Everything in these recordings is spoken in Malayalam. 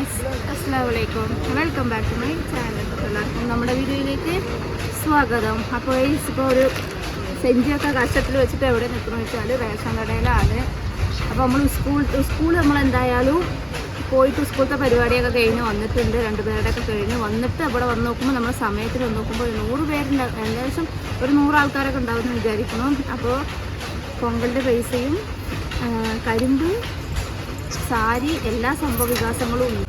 ഗൈസ്, അസ്സലാമു അലൈക്കും, welcome back to my channel. എല്ലാവർക്കും നമ്മുടെ വീഡിയോയിലേക്ക് സ്വാഗതം. അപ്പോൾ ഇപ്പോൾ ഒരു സെഞ്ചിയൊക്കെ കഷ്ടത്തിൽ വെച്ചിട്ട് എവിടെ നിൽക്കണമെന്ന് വെച്ചാൽ റേഷൻ കടയിലാണ്. അപ്പോൾ നമ്മൾ സ്കൂൾ നമ്മളെന്തായാലും പോയിട്ട് സ്കൂളത്തെ പരിപാടിയൊക്കെ കഴിഞ്ഞ് വന്നിട്ടുണ്ട്. 2 പേരുടെയൊക്കെ കഴിഞ്ഞ് വന്നിട്ട് അവിടെ വന്ന് നോക്കുമ്പോൾ നമ്മൾ സമയത്തിന് വന്ന് നോക്കുമ്പോൾ 100 പേരുണ്ടാവും, ഏകദേശം ഒരു 100 ആൾക്കാരൊക്കെ ഉണ്ടാവുമെന്ന് വിചാരിക്കുന്നു. അപ്പോൾ പൊങ്കലിൻ്റെ പൈസയും കരിമ്പ്, സാരി, എല്ലാ സംഭവ വികാസങ്ങളും ഉണ്ട്.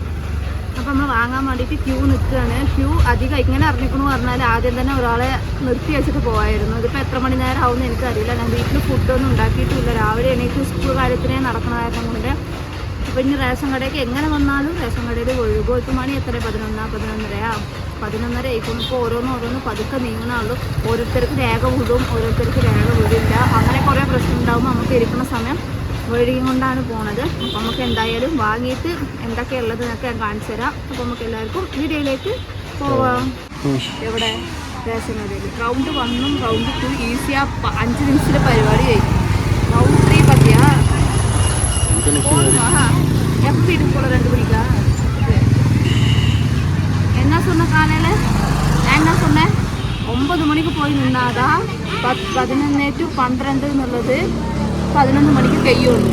അപ്പോൾ നമ്മൾ വാങ്ങാൻ വേണ്ടിയിട്ട് ക്യൂ നിൽക്കുകയാണ്. ക്യൂ അധികം ഇങ്ങനെ അറിഞ്ഞിക്കണമെന്ന് പറഞ്ഞാൽ ആദ്യം തന്നെ ഒരാളെ നിർത്തി വെച്ചിട്ട് പോകായിരുന്നു. ഇതിപ്പോൾ എത്ര മണി നേരം ആവുമെന്ന് എനിക്കറിയില്ല. ഞാൻ വീട്ടിൽ ഫുഡൊന്നും ഉണ്ടാക്കിയിട്ടില്ല. രാവിലെ എനിക്ക് സ്കൂൾ കാര്യത്തിനെ നടക്കണ കാരണം കൊണ്ട്. അപ്പോൾ ഇനി റേഷൻ കടയ്ക്ക് എങ്ങനെ വന്നാലും റേഷൻ കടയിൽ ഒഴുകും. ഇപ്പോൾ മണി എത്ര 11 ആയിക്കും. ഇപ്പോൾ ഓരോന്ന് പതുക്കെ നീങ്ങണുള്ളൂ. ഓരോരുത്തർക്ക് രേഖ വിടും, ഓരോരുത്തർക്ക് രേഖ വിടില്ല. അങ്ങനെ കുറേ പ്രശ്നം ഉണ്ടാകുമ്പോൾ നമുക്ക് ഇരിക്കുന്ന സമയം വഴിയും കൊണ്ടാണ് പോണത്. അപ്പോൾ നമുക്ക് എന്തായാലും വാങ്ങിയിട്ട് എന്തൊക്കെയുള്ളത് എന്നൊക്കെ ഞാൻ കാണിച്ചു തരാം. അപ്പോൾ നമുക്ക് എല്ലാവർക്കും വീഡിയോയിലേക്ക് പോവാം. എവിടെ റേഷൻ കടയിൽ റൗണ്ട് 1ഉം റൗണ്ട് 2 ഈസിയാ 5 നിമിഷത്തിൽ പരിപാടി കഴിഞ്ഞു. റൗണ്ട് 3 പറ്റിയാ எப்போ வீட்டுக்கு போல 2 மணிக்கா என்ன சொன்ன காலையில்? நான் என்ன சொன்னேன், 9 மணிக்கு போய் நின்னாதான் 11 to 12 എന്നുള്ളത് 11 മണിക്ക് കഴിയുള്ളൂ.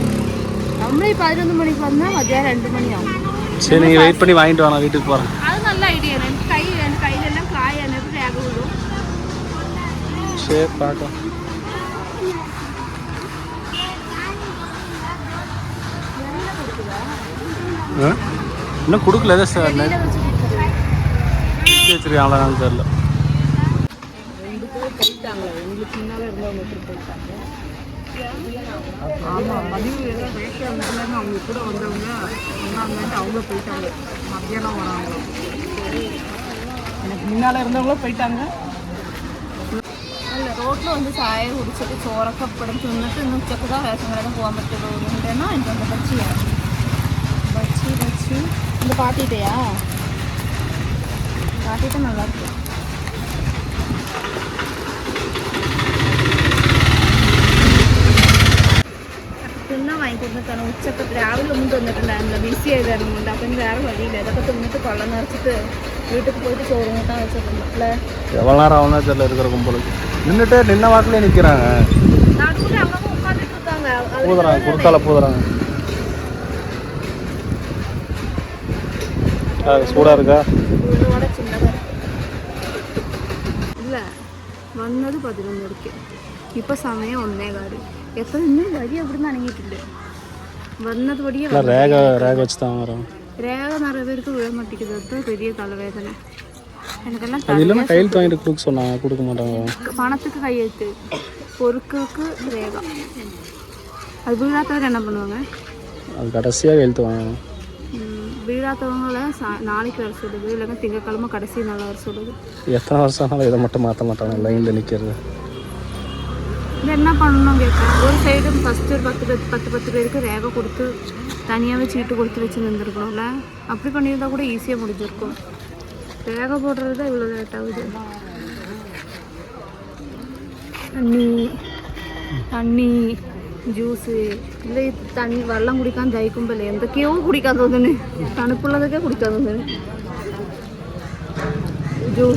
നമ്മൾ ഈ 11 മണിക്ക് വന്നാൽ മതിയാ 2 മണിയാവും. சரி, நீங்கள் வெயிட் பண்ணி வாங்கிட்டு வாங்க, வீட்டுக்கு போகிறேன். அது நல்ல ஐடியா. எனக்கு கையிலெல்லாம் காய் எனக்கு ரேக விடும். சரி, பார்க்கலாம். இன்னும் கொடுக்கல எதாவது சார் வச்சுருக்காங்களா நான் தெரியல. ஆமாம், மதியம் ரேஷன் வந்தாங்க. அவங்க கூட வந்தவங்க சொன்னாங்கன்ட்டு அவங்க போயிட்டாங்க. மத்தியானம் வராங்க. எனக்கு முன்னால் இருந்தவங்களும் போயிட்டாங்க. അല്ല, റോട്ടിൽ വന്ന് ചായ കുടിച്ചിട്ട് ചോറൊക്കെ ഇപ്പഴും തിന്നിട്ട് ഇന്ന് ഉച്ചക്ക് தான் റേഷൻ കടയിൽ പോകാൻ പറ്റുള്ളൂ. എന്തെന്നാ എനിക്ക് ബച്ചിയാണ് பச்சி இந்த பாட்டிட்டையா பாட்டிட்டு நல்லா இருக்கு. തിന്നാൻ വാങ്ങിക്കൊണ്ടിട്ടാണ്. ഉച്ചക്ക് രാവിലെ ഒന്നും തിന്നിട്ടുണ്ടായിരുന്നില്ല, ബിസി ആയതായിരുന്നുണ്ട്. അപ്പം വേറെ വഴിയില്ല. ഇതൊക്കെ തിന്നിട്ട് കൊള്ളം നിറച്ചിട്ട് വീട്ടിൽ പോയിട്ട് ചോറ് കൂട്ടാൻ വെച്ചിട്ടുണ്ട് അല്ലേ. எவ்வளோ நேரம் ஆகும்னா தெரியல, இருக்கிற கும்பலுக்கு நின்றுட்டு நின்ன வாட்டிலே நிற்கிறாங்க. நடுவில் அவங்க உட்காந்துட்டு இருக்காங்க. பூதுறாங்க, குறுக்கால பூதுறாங்க. சூடாக இருக்கா? உன்னோட சின்னதாக இல்லை. വന്നത് 11 മണിക്ക്. ഇപ്പോൾ സമയം 1:15. എപ്പോൾ ഇന്നും വഴി അവിടെ നിന്ന് അനങ്ങിയിട്ടുണ്ട്. വന്നത് വഴിയെ രേഖ വെച്ച് தான் வரோம். രേഖ நிறைய പേർക്ക് വീഴാൻ പറ്റിക്കുന്നത് பெரிய தலைவேதന. எனக்கெல்லாம் கையில் வாங்கிட்டு கொடுக்க சொன்னாங்க, கொடுக்க மாட்டாங்க. பணத்துக்கு கையெழுத்து, பொருட்களுக்கு ரேகா. அது வீழாதவர் என்ன பண்ணுவாங்க? அது கடைசியாக எழுத்து வாங்க. வீழாதவங்களை நாளைக்கு வர சொல்லுது, இல்லைன்னா திங்கக்கிழமை கடைசி நாள் வர சொல்லுது. எத்தனை வருஷம் ஆனாலும் இதை மட்டும் மாற்ற மாட்டாங்க, லைனில் நிற்கிறது. இது என்ன பண்ணணும் கேட்குறேன். ஒரு சைடு ஃபஸ்ட்டு ஒரு 10 பேருக்கு ரேகை கொடுத்து தனியாகவே சீட்டு கொடுத்து வச்சு நின்றுருக்கணும்ல. அப்படி பண்ணியிருந்தால் கூட ஈஸியாக முடிஞ்சிருக்கும். ரேகை போடுறது தான் இவ்வளோ லேட் ஆகுது. தண்ணி ജ്യൂസ് இல்லை, തണ്ണി വെള്ളം കുടിക്കാൻ ദഹിക്കുമ്പോഴല്ലേ എന്തൊക്കെയോ കുടിക്കാൻ തോന്നുന്നു. തണുപ്പുള്ളതൊക്കെ കുടിക്കാൻ തോന്നുന്നു.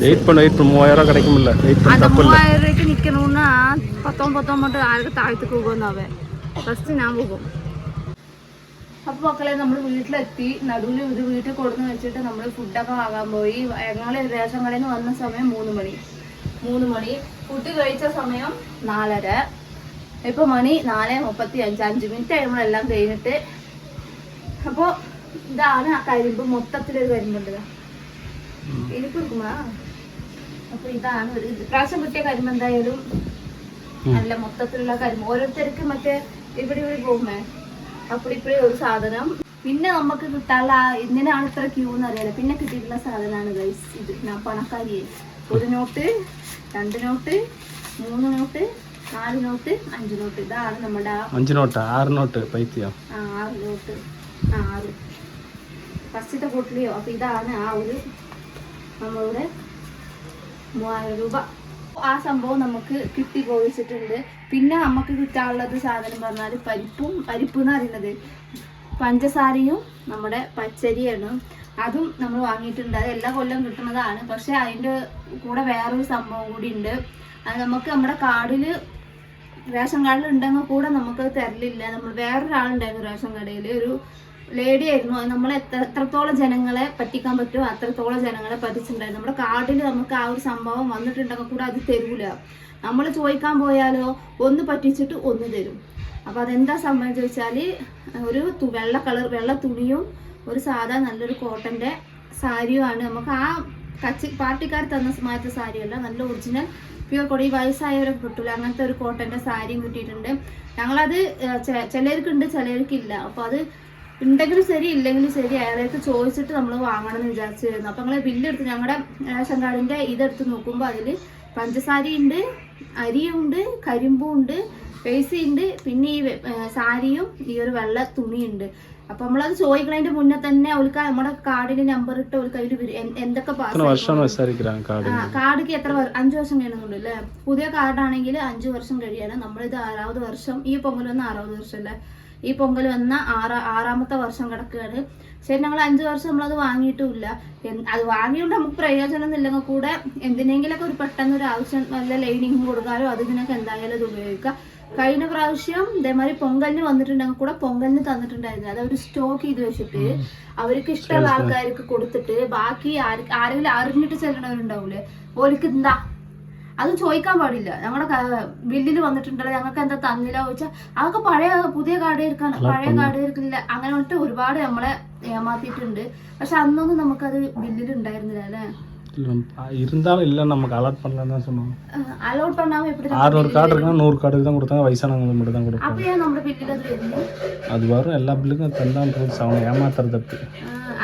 வெயிட் 3000 கிடைக்கும்ல. அந்த 3000 ரூபாய்க்கு நிற்கணும்னா 19 மட்டும் ആർക്ക് താഴത്തേക്ക് പോകുമെന്നാവേ. ഫസ്റ്റ് ഞാൻ പോകും. അപ്പോൾ മക്കളെ നമ്മൾ വീട്ടിലെത്തി. നടുവിൽ ഒരു വീട്ടിൽ കൊടുന്ന് വെച്ചിട്ട് നമ്മൾ ഫുഡൊക്കെ വാങ്ങാൻ പോയി. ഞങ്ങൾ റേഷൻ കടയിൽ നിന്ന് വന്ന സമയം 3 മണി. ഫുഡ് കഴിച്ച സമയം 4:30. ഇപ്പോൾ മണി 4:35. 5 മിനിറ്റ് നമ്മളെല്ലാം കഴിഞ്ഞിട്ട്. അപ്പോൾ ഇതാണ് ആ കരിമ്പ്. മൊത്തത്തിലൊരു കരിമ്പുണ്ട്. എനിക്ക് കൊടുക്കുമ്പോഴാ. അപ്പോൾ ഇതാണ് ഒരു പ്രാവശ്യം കിട്ടിയ കരിമ്പ്. എന്തായാലും നല്ല മൊത്തത്തിലുള്ള കരിമ്പ്. ഓരോരുത്തർക്ക് മറ്റേ ഇവിടെ പോകുമേ അപ്പോൾ ഇപ്പോഴേ ഒരു സാധനം. പിന്നെ നമുക്ക് കിട്ടാനുള്ള ഇങ്ങനെയാണ് ഇത്ര ക്യൂ എന്ന് അറിയാലോ. പിന്നെ കിട്ടിയിട്ടുള്ള സാധനമാണ് ഗൈസ് ഇത്. ഞാൻ പണക്കാരിയെ. 1 note, 2 note, 3 note, 4 note, 5 note. ഇതാണ് നമ്മുടെ 5 നോട്ട് 6 നോട്ട് പൈത്തിയോ. 6 നോട്ട് 6 ഫസ്റ്റത്തെ കൂട്ടിലെയോ. അപ്പോൾ ഇതാണ് ആ ഒരു നമ്മളുടെ 3000 രൂപ. ആ സംഭവം നമുക്ക് കിട്ടി പോയിച്ചിട്ടുണ്ട്. പിന്നെ നമുക്ക് കിട്ടാനുള്ളത് സാധനം പറഞ്ഞാൽ പരിപ്പ് എന്ന് പറയുന്നത്. പഞ്ചസാരയും നമ്മുടെ പച്ചരിയാണ്, അതും നമ്മൾ വാങ്ങിയിട്ടുണ്ട്. അത് എല്ലാ കൊല്ലം കിട്ടുന്നതാണ്. പക്ഷെ അതിൻ്റെ കൂടെ വേറൊരു സംഭവം കൂടി ഉണ്ട്. അത് നമുക്ക് നമ്മുടെ കാർഡിൽ റേഷൻ കാർഡിൽ ഉണ്ടെങ്കിൽ കൂടെ നമുക്കത് തരലില്ല. നമ്മൾ വേറൊരാളുണ്ടായിരുന്നു റേഷൻ കടയിൽ, ഒരു ലേഡി ആയിരുന്നു. അത് നമ്മൾ എത്രത്തോളം ജനങ്ങളെ പറ്റിക്കാൻ പറ്റുമോ അത്രത്തോളം ജനങ്ങളെ പറ്റിച്ചിട്ടുണ്ടായിരുന്നു. നമ്മുടെ കാർഡിൽ നമുക്ക് ആ ഒരു സംഭവം വന്നിട്ടുണ്ടെങ്കിൽ കൂടെ അത് തരൂല. നമ്മൾ ചോദിക്കാൻ പോയാലോ ഒന്ന് പറ്റിച്ചിട്ട് ഒന്ന് തരും. അപ്പോൾ അതെന്താ സംഭവം ചോദിച്ചാൽ ഒരു വെള്ള തുണിയും ഒരു സാധാ നല്ലൊരു കോട്ടൻ്റെ സാരിയുമാണ്. നമുക്ക് ആ പാർട്ടിക്കാർ തന്ന മാറ്റ സാരിയല്ല, നല്ല ഒറിജിനൽ പ്യൂർ കൊടി വയസ്സായവരൊക്കെ കിട്ടില്ല അങ്ങനത്തെ ഒരു കോട്ടൻ്റെ സാരിയും കിട്ടിയിട്ടുണ്ട്. ഞങ്ങളത് ചിലർക്കുണ്ട് ചിലർക്കില്ല. അപ്പോൾ അത് ഉണ്ടെങ്കിലും ശരി ഇല്ലെങ്കിലും ശരി അയാളേക്ക് ചോദിച്ചിട്ട് നമ്മൾ വാങ്ങണം എന്ന് വിചാരിച്ചിരുന്നു. അപ്പോൾ ഞങ്ങൾ ബില്ലെടുത്ത് ഞങ്ങളുടെ റേഷൻ കാർഡിൻ്റെ ഇതെടുത്ത് നോക്കുമ്പോൾ അതിൽ പഞ്ചസാരയുണ്ട്, അരിയുണ്ട്, കരിമ്പും ഉണ്ട്, പൈസയുണ്ട്, പിന്നെ ഈ സാരിയും ഈ ഒരു വെള്ള തുണിയുണ്ട്. അപ്പൊ നമ്മളത് ചോദിക്കണതിന്റെ മുന്നേ തന്നെ അവർക്ക് നമ്മുടെ കാർഡിന് നമ്പർ ഇട്ട് അവർക്ക് അതിൽ എന്തൊക്കെ കാർഡിക്ക് എത്ര 5 വർഷം കഴിയുന്നുണ്ട് അല്ലേ. പുതിയ കാർഡാണെങ്കിൽ 5 വർഷം കഴിയാണ്. നമ്മളിത് 6ാമത് വർഷം, ഈ പൊങ്കൽ വന്ന 6ാമത് വർഷം അല്ലേ, ഈ പൊങ്കൽ വന്ന 6ാമത്തെ വർഷം കിടക്കുകയാണ്. ശരി, ഞങ്ങൾ 5 വർഷം നമ്മളത് വാങ്ങിയിട്ടുമില്ല. അത് വാങ്ങിയോണ്ട് നമുക്ക് പ്രയോജനം ഇല്ലെങ്കിൽ കൂടെ എന്തിനെങ്കിലൊക്കെ ഒരു പെട്ടെന്ന് ഒരു ആവശ്യം നല്ല ലൈനിങ് കൊടുക്കാനോ അത് ഇതിനൊക്കെ എന്തായാലും അത് ഉപയോഗിക്കാം. കഴിഞ്ഞ പ്രാവശ്യം ഇതേമാതിരി പൊങ്കലിന് വന്നിട്ടുണ്ടെങ്കിൽ കൂടെ പൊങ്കലിന് തന്നിട്ടുണ്ടായിരുന്നു. അത് അവർ സ്റ്റോക്ക് ചെയ്ത് വെച്ചിട്ട് അവർക്ക് ഇഷ്ടമുള്ള ആൾക്കാർക്ക് കൊടുത്തിട്ട് ബാക്കി ആരെങ്കിലും അറിഞ്ഞിട്ട് ചെല്ലണവരുണ്ടാവൂലേ ഓർക്ക് എന്താ അതും ചോദിക്കാൻ പാടില്ല. ഞങ്ങളുടെ ബില്ലിൽ വന്നിട്ടുണ്ടല്ലോ ഞങ്ങൾക്ക് എന്താ തന്നില്ല ചോദിച്ചാൽ അതൊക്കെ പുതിയ കാർഡുകാർക്കാണ്, പഴയ കാർഡുകാർക്കില്ല. അങ്ങനെ വന്നിട്ട് ഒരുപാട് നമ്മളെ ഏമാത്തിയിട്ടുണ്ട്. പക്ഷെ അന്നൊന്നും നമുക്കത് ബില്ലിൽ ഉണ്ടായിരുന്നില്ല അല്ലേ. இருந்தாலும் இல்லை நமக்கு அலாட் பண்ணலன்னு தான் சொன்னோம். அலோட் பண்ணாம எப்படி 600 கார்டு இருக்குன்னா 100 கார்டுக்கு தான் கொடுத்தாங்க, வயசானவங்களுக்கு மட்டும் தான் கொடுப்பாங்க. அப்பயே நம்ம பில்லில் அது வருது. அது வரும் எல்லா பில்லுக்கும் தந்தான் ரூல்ஸ். அவங்க ஏமாத்துறது தப்பு.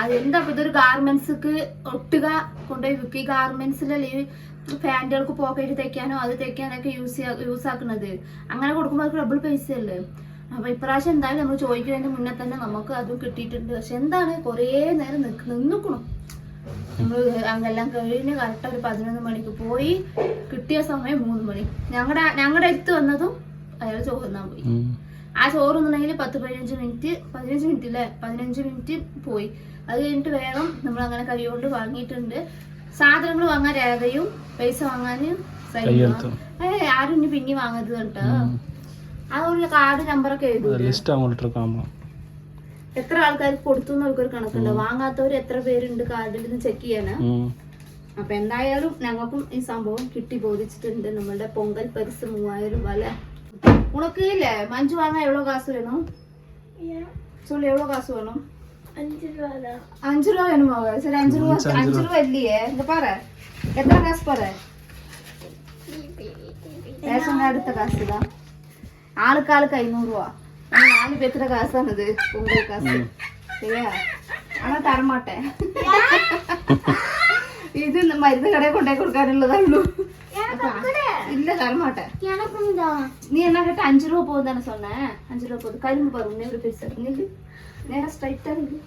അത് എന്താ ഇതൊരു ഗാർമെന്റ്സ്ക്ക് ഒട്ടുക കൊണ്ടുപോയി വിൽക്കുക. ഈ ഗാർമെന്റ്സിലെ പാൻറ്റുകൾക്ക് പോക്കറ്റ് തയ്ക്കാനോ അത് തയ്ക്കാനൊക്കെ യൂസ് ആക്കുന്നത്. അങ്ങനെ കൊടുക്കുമ്പോൾ അത് ഡബിൾ പൈസ അല്ലേ. അപ്പൊ ഇപ്രാവശ്യം എന്തായാലും നമ്മൾ ചോദിക്കുന്നതിന്റെ മുന്നേ തന്നെ നമുക്ക് അതും കിട്ടിയിട്ടുണ്ട്. പക്ഷെ എന്താണ് കുറേ നേരം നിൽക്കണം. നമ്മൾ എല്ലാം കഴിഞ്ഞ് കറക്റ്റ് ഒരു 11 മണിക്ക് പോയി, കിട്ടിയ സമയം 3 മണി. ഞങ്ങളുടെ അടുത്ത് വന്നതും അയാൾ ചോറ് തിന്നാൻ പോയി. ആ ചോറ് തിന്നണമെങ്കിൽ 10-15 മിനിറ്റ് 15 മിനിറ്റ് പോയി. അത് കഴിഞ്ഞിട്ട് വേഗം നമ്മൾ അങ്ങനെ കൈകൊണ്ട് വാങ്ങിയിട്ടുണ്ട്. സാധനങ്ങൾ വാങ്ങാൻ രേഖയും പൈസ വാങ്ങാൻ ആരും ഇനി പിന്നെ വാങ്ങരുത് കേട്ടോ. അതുകൊണ്ട് കാർഡ് നമ്പറൊക്കെ എഴുതും. എത്ര ആൾക്കാർക്ക് കൊടുത്തു എന്നൊരു കണക്കുണ്ട്. വാങ്ങാത്തവർ എത്ര പേരുണ്ട് കാർഡിൽ നിന്ന് ചെക്ക് ചെയ്യാനാ. അപ്പൊ എന്തായാലും ഞങ്ങൾക്കും ഈ സംഭവം കിട്ടി ബോധിച്ചിട്ടുണ്ട്. നമ്മളുടെ പൊങ്കൽ പരിസ് 3000 രൂപ അല്ലെ. ഉണക്ക് ഇല്ലേ മഞ്ചു വാങ്ങാൻ എവ്വളോ കാശ് വേണം? എവ്വളോ കാശ് വേണം? 5 രൂപ വേണമോ? ശരി, 5 രൂപ ഇല്ലേ എന്താ പറ, എത്ര കാശ് പറ. റേഷൻ കാർഡ് കാശ് ഇതാ ആൾക്ക് 500 രൂപ. 4 പേരുടെ കാശാണിത്, പൊങ്കൽ കാശ്. ശരിയാ, അങ്ങനെ തരമാട്ടെ. ഇത് മരുന്ന് കടയിൽ കൊണ്ടുപോയി കൊടുക്കാനുള്ളതാണല്ലോ. ഇല്ല തരമാട്ടെ. നീ എന്നാ കേട്ട 5 രൂപ പോകുന്നതാണ് சொன்ன. 5 രൂപ പോകും. കരിമ്പ് പറയും ഒരു പൈസ നേരെ സ്ട്രൈറ്റ് ആണെങ്കിൽ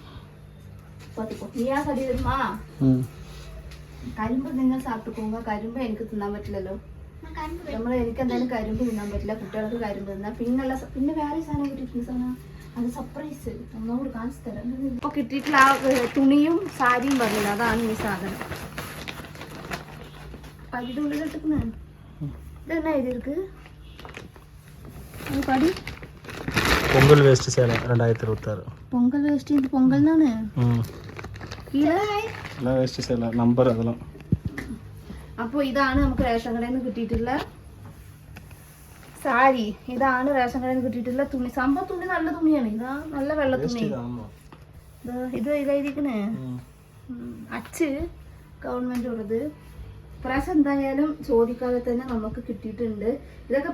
നീയാ സടി തരുമാ. കരിമ്പ് നിങ്ങൾ സാപ്പിട്ടുപോകുമ്പോ കരിമ്പ് എനിക്ക് തിന്നാൻ പറ്റില്ലല്ലോ. എനിക്ക് എന്തായാലും കരിമ്പ് തിന്നാൻ പറ്റില്ല, കുട്ടികൾക്ക് കരിമ്പ് തിന്നാം. പിന്നെ വേറെ സാധനം കിട്ടിയിട്ടുണ്ട്. സാധനം അത് സർപ്രൈസ് ഒന്നുകൂടി കാണിച്ചു തരാം. ഇപ്പൊ കിട്ടിയിട്ടുള്ള ആ തുണിയും സാരിയും പറഞ്ഞില്ല, അതാണ് ഈ സാധനം. പടിയുടെ ഉള്ളിലിട്ടിരിക്കുന്ന ഇതെന്നാ എഴുതിയിருக்கு പടി പൊങ്കൽ വേസ്റ്റ് சேலை 2026. പൊങ്കൽ വേസ്റ്റ് ഇത് പൊങ്കലിനാണ്. വേസ്റ്റ് சேலை നമ്പർ അതെല്ലാം. അപ്പോൾ ഇതാണ് നമുക്ക് റേഷൻ കടയിൽ നിന്ന് കിട്ടിയിട്ടുള്ള സാരി. ഇതാണ് റേഷൻ കടയിൽ നിന്ന് കിട്ടിയിട്ടുള്ള തുണി. സംഭവം തുണി നല്ല തുണിയാണ്. ഇതാ നല്ല വെള്ള തുണി. ഇത് ഇതായിരിക്കണേ അച്ച് ഗവൺമെന്റ് ഉള്ളത്. പ്രാവശ്യം എന്തായാലും ചോദിക്കാതെ തന്നെ നമുക്ക് കിട്ടിയിട്ടുണ്ട്. ഇതൊക്കെ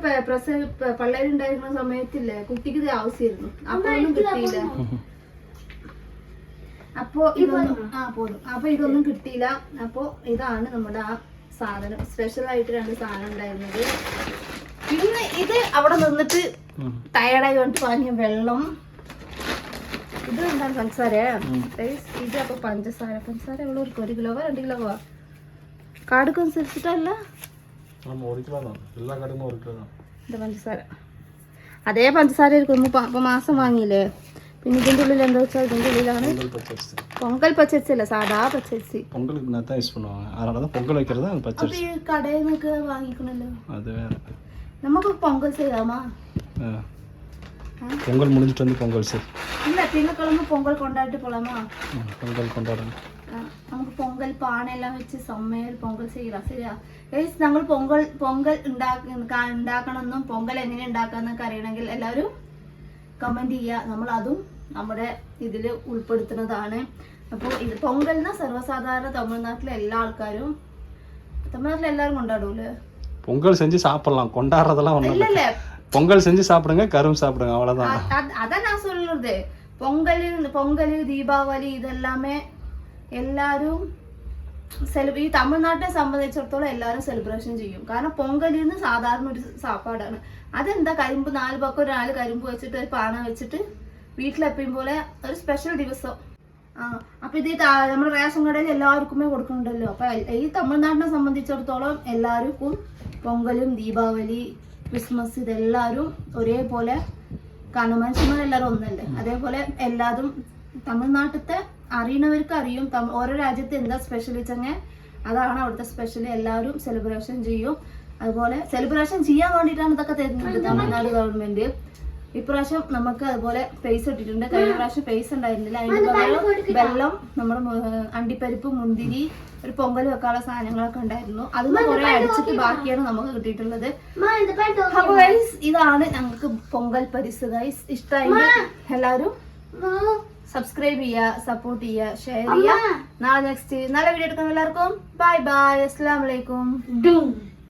പള്ളേരുണ്ടായിരുന്ന സമയത്തില്ലേ കുട്ടിക്ക് ഇത് ആവശ്യമായിരുന്നു. അപ്പൊ ഒന്നും കിട്ടിയില്ല. അപ്പൊ ഇതൊന്നും കിട്ടിയില്ല. അപ്പൊ ഇതാണ് നമ്മുടെ ആ സാധനം. സ്പെഷ്യൽ ആയിട്ട് 2 സാധനം ഉണ്ടായിരുന്നത്. പിന്നെ ഇത് അവിടെ നിന്നിട്ട് ടയർഡായി വന്നിട്ട് വാങ്ങിയ വെള്ളം. ഇത് എന്താണ് പഞ്ചസാര. ഇത് അപ്പൊ പഞ്ചസാര എവിടെ 1 കിലോ 2 കിലോ കാർഡൊക്കെ അനുസരിച്ചിട്ടല്ല ഇത് പഞ്ചസാര. അതേ പഞ്ചസാര ആയിരിക്കും. ഇപ്പൊ മാസം വാങ്ങിയില്ലേ. പിന്നെ ഇതിൻ്റെ ഉള്ളിൽ എന്താ വെച്ചാൽ ഇതിൻ്റെ ഉള്ളിലാണ് பொங்கல் பச்சரிசி പൊങ്കൽ പച്ചരിസി അല്ല സാധാ പച്ചരിസി. பொங்கலுக்கு நான் தான் யூஸ் பண்ணுவாங்க, அதனால தான் பொங்கல் வைக்கிறது அது അപ്പൊ பச்சரிசி. ഈ കടയിൽ നിന്നൊക്കെ വാങ്ങിക്കണല്ലോ. அது வேற. നമുക്ക് പൊങ്കൽ ചെയ്യാമാ? பொங்கல் முடிஞ்சிட்டு வந்து பொங்கல் சரி. ഇല്ല തിങ്കളക്കിഴമ പൊങ്കൽ കൊണ്ടായിട്ട് പോലാമാ? பொங்கல் கொண்டாடுறோம். നമുക്ക് പൊങ്കൽ പാനെല്ലാം വെച്ച് സമ്മയിൽ പൊങ്കൽ ചെയ്യலாம். ശരിയാ ഗൈസ്, ഞങ്ങൾ പൊങ്കൽ ഉണ്ടാക്കണമെന്നും പൊങ്കൽ എങ്ങനെ ഉണ്ടാക്കാന്നൊക്കെ അറിയണമെങ്കിൽ എല്ലാവരും കമന്റ് ചെയ്യുക. നമ്മൾ അതും നമ്മുടെ ഇതിൽ ഉൾപ്പെടുത്തുന്നതാണ്. അപ്പോൾ ഇത് പൊങ്കലിന് സർവ്വസാധാരണ തമിഴ്നാട്ടിലെ എല്ലാ ആൾക്കാരും എല്ലാവരും കൊണ്ടാടൂല്ലേ? பொங்கல் செஞ்சு சாப்பிடலாம், கொண்டாடுறதெல்லாம் ஒன்றும் இல்லை. இல்ல பொங்கல் செஞ்சு சாப்பிடுங்க, கரும்பு சாப்பிடுங்க, அவ்வளோதான். அதான் நான் சொல்றது. பொங்கல் தீபாவளி ഇതെല്ലാമേ എല്ലാവരും ഈ തമിഴ്നാട്ടിനെ സംബന്ധിച്ചിടത്തോളം എല്ലാവരും സെലിബ്രേഷൻ ചെയ്യും. കാരണം പൊങ്കലിന്ന് സാധാരണ ഒരു സാപ്പാടാണ്. അതെന്താ, കരിമ്പ് 4 പക്കം 4 കരിമ്പ് വെച്ചിട്ട് ഒരു പാന വെച്ചിട്ട് വീട്ടിലെപ്പോഴും പോലെ ഒരു സ്പെഷ്യൽ ദിവസം. അപ്പൊ ഇത് നമ്മുടെ റേഷൻ കടയിൽ എല്ലാവർക്കുമേ കൊടുക്കുന്നുണ്ടല്ലോ. അപ്പൊ ഈ തമിഴ്നാടിനെ സംബന്ധിച്ചിടത്തോളം എല്ലാവർക്കും പൊങ്കലും ദീപാവലി ക്രിസ്മസ് ഇതെല്ലാവരും ഒരേപോലെ കാണും. മനുഷ്യന്മാരെല്ലാവരും ഒന്നല്ലേ. അതേപോലെ എല്ലാതും തമിഴ്നാട്ടിലത്തെ അറിയണവർക്ക് അറിയും ഓരോ രാജ്യത്ത് എന്താ സ്പെഷ്യൽ വെച്ചെങ്കിൽ അതാണ് അവിടുത്തെ സ്പെഷ്യൽ. എല്ലാവരും സെലിബ്രേഷൻ ചെയ്യും. അതുപോലെ സെലിബ്രേഷൻ ചെയ്യാൻ വേണ്ടിയിട്ടാണ് ഇതൊക്കെ തരുന്നത് തമിഴ്നാട് ഗവൺമെന്റ്. ഇപ്രാവശ്യം നമുക്ക് അതുപോലെ പൈസ ഇട്ടിട്ടുണ്ട്. കഴിഞ്ഞ പ്രാവശ്യം പൈസ ഉണ്ടായിരുന്നില്ല. അതിന് പകരം വെള്ളം, നമ്മുടെ അണ്ടിപ്പരിപ്പ്, മുന്തിരി, ഒരു പൊങ്കൽ വെക്കാനുള്ള സാധനങ്ങളൊക്കെ ഉണ്ടായിരുന്നു. അതിന് കുറെ അടിച്ചിട്ട് ബാക്കിയാണ് നമുക്ക് കിട്ടിയിട്ടുള്ളത്. അപ്പൊ ഗൈസ് ഇതാണ് ഞങ്ങൾക്ക് പൊങ്കൽ പരിസ്. ഗൈസ് ഇഷ്ടമായി എല്ലാവരും സബ്സ്ക്രൈബ് ചെയ്യുക, സപ്പോർട്ട് ചെയ്യുക, ഷെയർ ചെയ്യുക. നാളെ നെക്സ്റ്റ് നല്ല വീഡിയോ എടുക്കാം. എല്ലാവർക്കും ബൈ ബൈ, അസ്സലാമു അലൈക്കും.